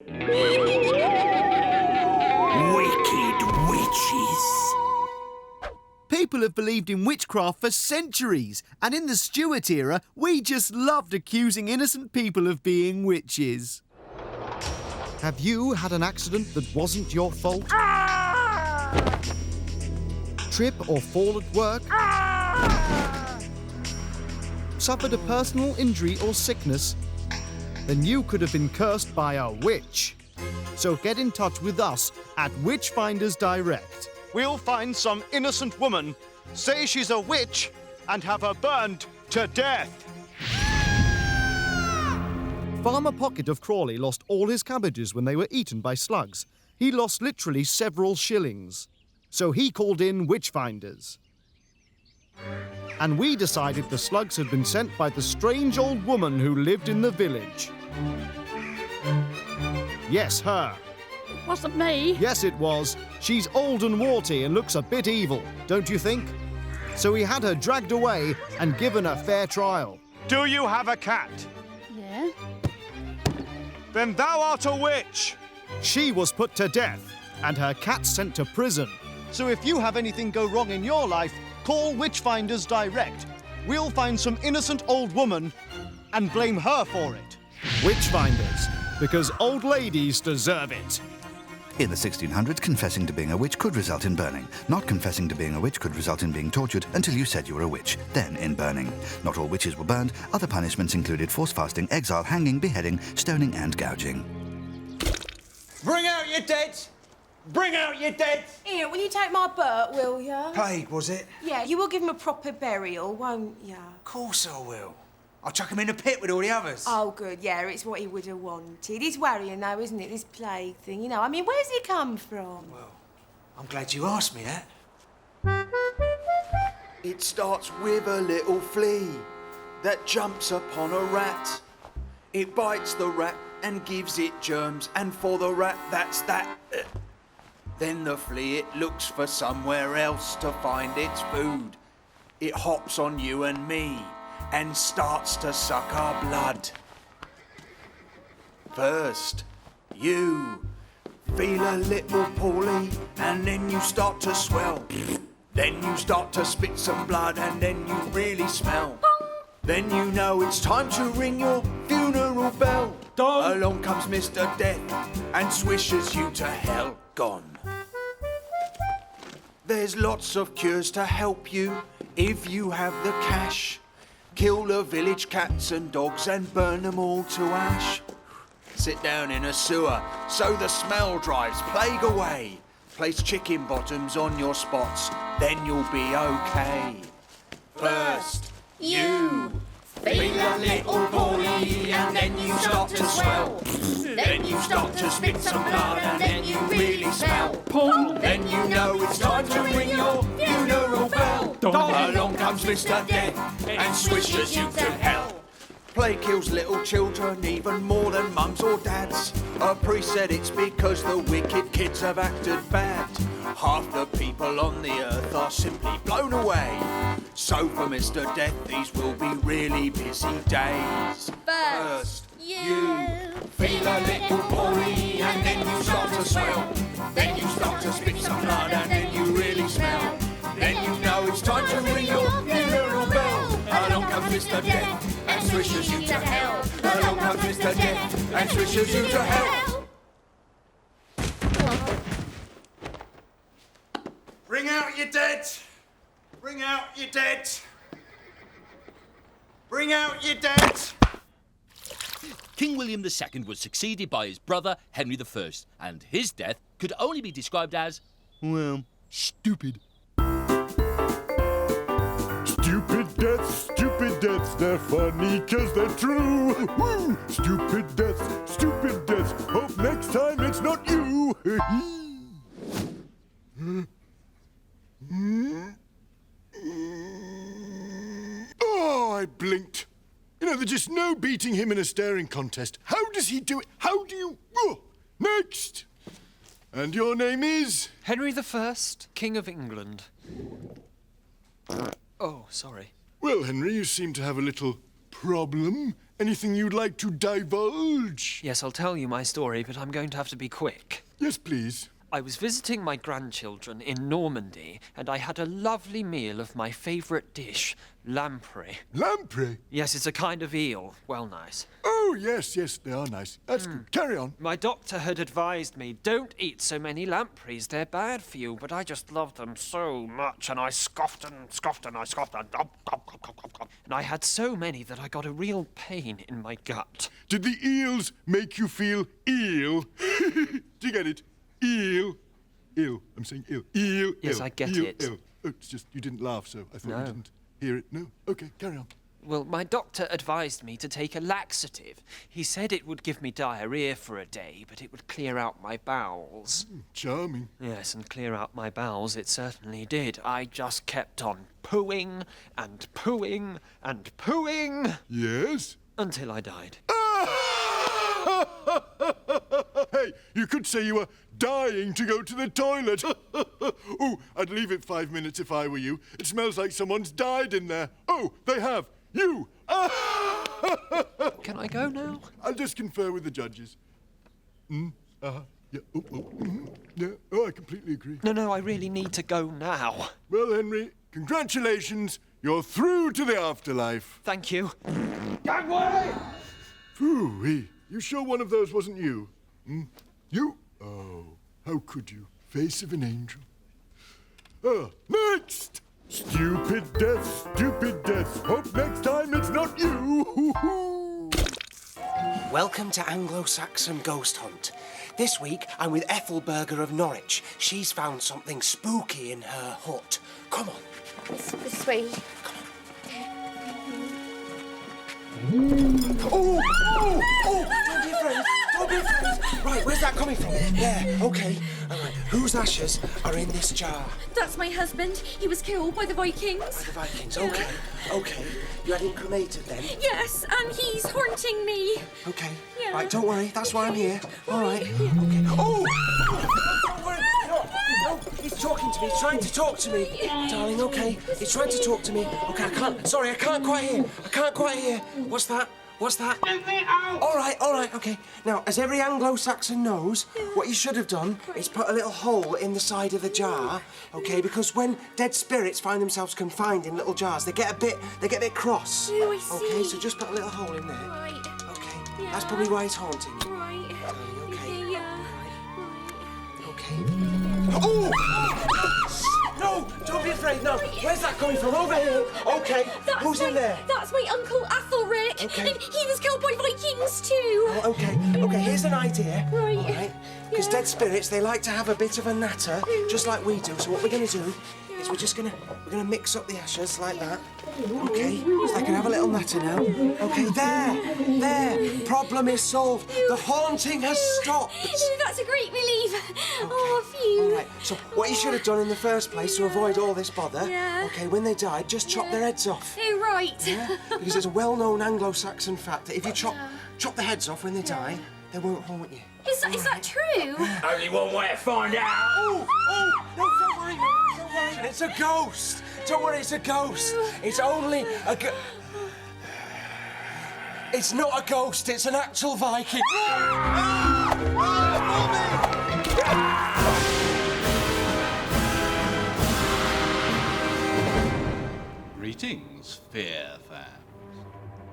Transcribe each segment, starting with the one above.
Wicked witches. People have believed in witchcraft for centuries, and in the Stuart era, we just loved accusing innocent people of being witches. Have you had an accident that wasn't your fault? Trip or fall at work? Suffered a personal injury or sickness? Then you could have been cursed by a witch. So get in touch with us at Witchfinders Direct. We'll find some innocent woman, say she's a witch, and have her burned to death. Farmer Pocket of Crawley lost all his cabbages when they were eaten by slugs. He lost literally several shillings. So he called in Witchfinders. And we decided the slugs had been sent by the strange old woman who lived in the village. Yes, her. Wasn't me. Yes, it was. She's old and warty and looks a bit evil, don't you think? So he had her dragged away and given a fair trial. Do you have a cat? Yeah. Then thou art a witch. She was put to death and her cat sent to prison. So if you have anything go wrong in your life, call Witchfinders Direct. We'll find some innocent old woman and blame her for it. Witchfinders, because old ladies deserve it. In the 1600s, confessing to being a witch could result in burning. Not confessing to being a witch could result in being tortured until you said you were a witch, then in burning. Not all witches were burned. Other punishments included forced fasting, exile, hanging, beheading, stoning and gouging. Bring out your dead! Bring out your dead! Here, will you take my Bert, will ya? Plague, was it? Yeah, you will give him a proper burial, won't ya? Of course I will. I'll chuck him in a pit with all the others. Oh, good, yeah, it's what he would have wanted. He's worrying, though, isn't it, this plague thing? You know, I mean, where's he come from? Well, I'm glad you asked me that. It starts with a little flea that jumps upon a rat. It bites the rat and gives it germs, and for the rat, that's that. Then the flea, it looks for somewhere else to find its food. It hops on you and me and starts to suck our blood. First, you feel a little poorly, and then you start to swell. Then you start to spit some blood, and then you really smell. Then you know it's time to ring your funeral bell. Along comes Mr. Death and swishes you to hell. Gone. There's lots of cures to help you if you have the cash. Kill the village cats and dogs and burn them all to ash. Sit down in a sewer so the smell drives plague away. Place chicken bottoms on your spots, then you'll be okay. First, you feel a little poorly and then you start to swell. Then you start to spit some blood and then you really smell. Then you know it's time to ring your funeral bell. Along comes Mr. Death and swishes you to hell. Plague kills little children even more than mums or dads. A priest said it's because the wicked kids have acted bad. Half the people on the earth are simply blown away. So for Mr. Death, these will be really busy days. First, you feel a little poorly and then you start to swell. Then you start to spit some blood and then you really smell. Then you know it's time to ring your funeral bell. Along comes Mr. Death and swishes you to hell. Along comes Mr. Death and swishes you to hell. Bring out your dead. Bring out your dead. Bring out your dead. King William II was succeeded by his brother Henry I, and his death could only be described as, well, stupid. Stupid deaths, they're funny 'cause they're true. Woo! Stupid deaths, hope next time it's not you. Oh, I blinked. You know, there's just no beating him in a staring contest. How does he do it? How do you... Oh, next! And your name is? Henry I, King of England. Oh, sorry. Well, Henry, you seem to have a little problem. Anything you'd like to divulge? Yes, I'll tell you my story, but I'm going to have to be quick. Yes, please. I was visiting my grandchildren in Normandy, and I had a lovely meal of my favourite dish, lamprey. Lamprey? Yes, it's a kind of eel. Well, nice. Oh, yes, they are nice. That's good. Carry on. My doctor had advised me, don't eat so many lampreys, they're bad for you, but I just loved them so much, and I scoffed and scoffed and I scoffed and and I had so many that I got a real pain in my gut. Did the eels make you feel eel? Do you get it? Eel. Ill. I'm saying ill. Eel. Yes, Ill. I get Eel, it. Ill. Oh, it's just you didn't laugh, so I thought No. you didn't hear it. No? Okay, carry on. Well, my doctor advised me to take a laxative. He said it would give me diarrhea for a day, but it would clear out my bowels. Charming. Yes, and clear out my bowels it certainly did. I just kept on pooing and pooing and pooing Yes? until I died. Hey, you could say you were dying to go to the toilet. Oh, I'd leave it 5 minutes if I were you. It smells like someone's died in there. Oh, they have. You. Can I go now? I'll just confer with the judges. Yeah. Yeah. Oh, I completely agree. No, I really need to go now. Well, Henry, congratulations. You're through to the afterlife. Thank you. Phooey. You sure one of those wasn't you? You? Oh, how could you? Face of an angel. Next! Stupid death, stupid death. Hope next time it's not you. Welcome to Anglo-Saxon Ghost Hunt. This week, I'm with Ethelberger of Norwich. She's found something spooky in her hut. Come on. This way. Don't be afraid. Don't be afraid. Right, where's that coming from? There, okay. All right, whose ashes are in this jar? That's my husband. He was killed by the Vikings. By the Vikings, okay. Okay. You had him cremated then? Yes, and he's haunting me. Okay. Yeah. Right, don't worry. That's why I'm here. All right. Okay. Oh! Don't worry. No, he's talking to me. He's trying to talk to me. Darling, okay. He's trying to talk to me. Okay, I can't quite hear. What's that? All right, okay. Now, as every Anglo-Saxon knows, what you should have done is put a little hole in the side of the jar, okay? Because when dead spirits find themselves confined in little jars, they get a bit cross. Oh, I see. Okay, so just put a little hole in there. Right. Okay. Yeah. That's probably why he's haunting you. Right. Okay. Yeah. Okay. Oh! No, don't be afraid. No. Where's that coming from? Over here. Okay. Who's in there? That's my uncle Athelric. Okay. And he was killed by Vikings too. Oh, okay, here's an idea. Right. All right. Because Yeah. dead spirits, they like to have a bit of a natter, just like we do. So what we're going to do is we're gonna mix up the ashes like that. Okay. So they can have a little natter now. Okay. There. Problem is solved. The haunting has stopped. That's a great relief. Oh, phew. All right. So what you should have done in the first place to avoid all this bother, Yeah. okay, when they died, just chop their heads off. Oh, right. Yeah? Because it's a well-known Anglo-Saxon fact that if you chop the heads off when they die, they won't haunt you. Is that true? Only one way to find out. No, don't worry. It's a ghost. Don't worry, it's a ghost. It's only a It's not a ghost, it's an actual Viking. Greetings, fair fans.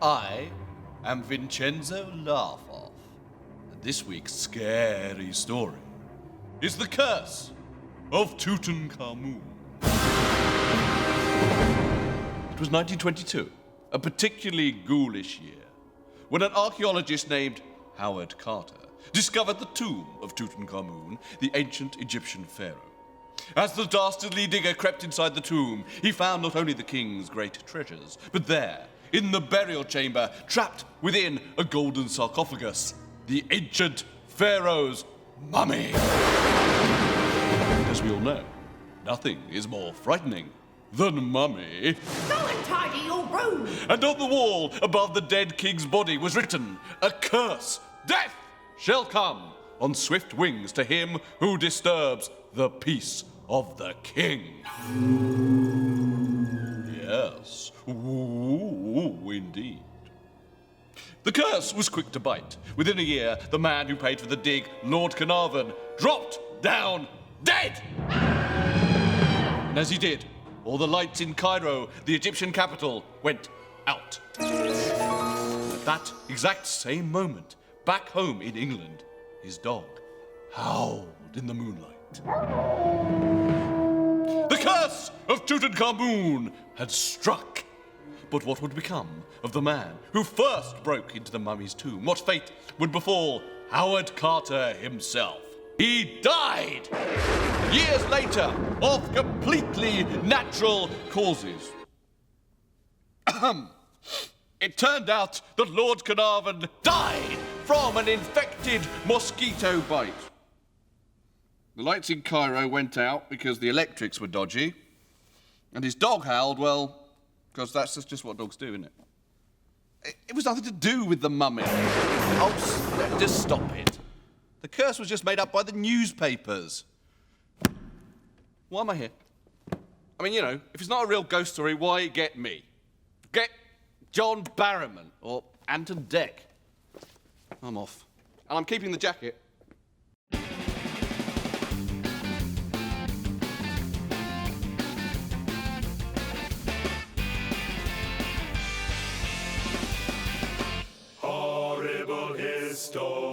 I am Vincenzo Larfoff, and this week's scary story is The Curse of Tutankhamun. It was 1922, a particularly ghoulish year, when an archaeologist named Howard Carter discovered the tomb of Tutankhamun, the ancient Egyptian pharaoh. As the dastardly digger crept inside the tomb, he found not only the king's great treasures, but there, in the burial chamber, trapped within a golden sarcophagus, the ancient pharaoh's mummy. As we all know, nothing is more frightening than mummy. Go and tidy your room. And on the wall above the dead king's body was written a curse. Death shall come on swift wings to him who disturbs the peace of the king. Yes, ooh, indeed. The curse was quick to bite. Within a year, the man who paid for the dig, Lord Carnarvon, dropped down dead! And as he did, all the lights in Cairo, the Egyptian capital, went out. At that exact same moment, back home in England, his dog howled in the moonlight. The curse of Tutankhamun had struck. But what would become of the man who first broke into the mummy's tomb? What fate would befall Howard Carter himself? He died years later of completely natural causes. It turned out that Lord Carnarvon died from an infected mosquito bite. The lights in Cairo went out because the electrics were dodgy, and his dog howled, well, because that's just what dogs do, isn't it? It was nothing to do with the mummy. Oh, just stop it. The curse was just made up by the newspapers. Why am I here? I mean, you know, if it's not a real ghost story, why get me? Get John Barrowman or Anton Deck. I'm off. And I'm keeping the jacket. Horrible Histories.